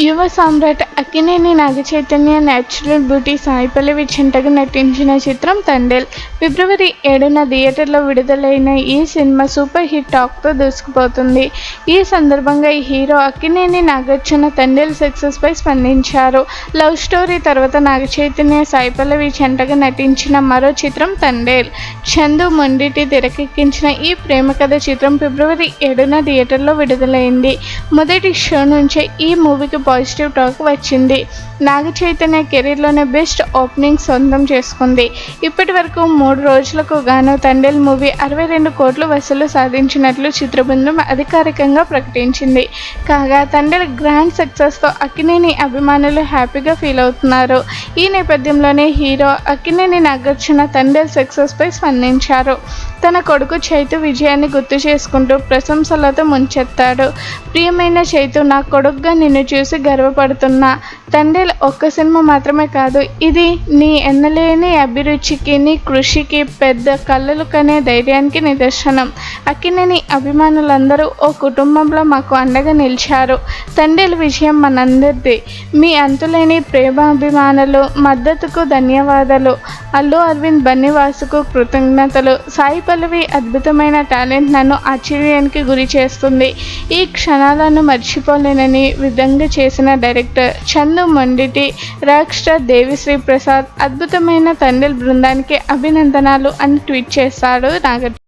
యువ సామ్రాట్ Akkineni Naga Chaitanya natural beauty Sai Pallavi జంటగా నటించిన చిత్రం తండేల్. ఫిబ్రవరి 7న థియేటర్లో విడుదలైన ఈ సినిమా సూపర్ హిట్ టాక్తో దూసుకుపోతుంది. ఈ సందర్భంగా హీరో అక్కినేని నాగార్జున తండేల్ సక్సెస్పై స్పందించారు. లవ్ స్టోరీ తర్వాత నాగచైతన్య సాయి పల్లవి జంటగా నటించిన మరో చిత్రం తండేల్. చందు మొండిటి తెరకెక్కించిన ఈ ప్రేమ కథ చిత్రం ఫిబ్రవరి 7న థియేటర్లో విడుదలైంది. మొదటి షో నుంచే ఈ మూవీకి పాజిటివ్ టాక్ వచ్చింది. నాగచైతన్య కెరీర్లోనే బెస్ట్ ఓపెనింగ్ సొంతం చేసుకుంది. ఇప్పటి వరకు 3 రోజులకు గాను తండేల్ మూవీ 62 కోట్లు వసూలు సాధించినట్లు చిత్రబృందం అధికారికంగా ప్రకటించింది. కాగా తండేల్ గ్రాండ్ సక్సెస్తో అక్కినేని అభిమానులు హ్యాపీగా ఫీల్ అవుతున్నారు. ఈ నేపథ్యంలోనే హీరో అక్కినేని నాగార్జున తండేల్ సక్సెస్పై స్పందించారు. తన కొడుకు చైతు విజయాన్ని గుర్తు చేసుకుంటూ ప్రశంసలతో ముంచెత్తాడు. ప్రియమైన చైతు, నా కొడుకుగా నిన్ను చూసి గర్వపడుతున్నా. తండేల్ ఒక్క సినిమా మాత్రమే కాదు, ఇది నీ ఎన్నలేని అభిరుచికి, నీ కృషికి, పెద్ద కలలు కనే ధైర్యానికి నిదర్శనం. అక్కినేని అభిమానులందరూ ఓ కుటుంబంలో మాకు అండగా నిలిచారు. తండేల్ విజయం మనందరిది. మీ అంతులేని ప్రేమాభిమానులు మద్దతుకు ధన్యవాదాలు. అల్లు అరవింద్ బన్నీవాసుకు కృతజ్ఞతలు. సాయి పల్లవి అద్భుతమైన టాలెంట్ నన్ను ఆశ్చర్యానికి గురి చేస్తుంది. ఈ క్షణాలను మర్చిపోలేనని విధంగా చేసిన director Chandu Mondeti, rock star Devi Sri Prasad, అద్భుతమైన తండేల్ బృందానికి అభినందనలు అని ట్వీట్ చేశాడు నాగార్జున.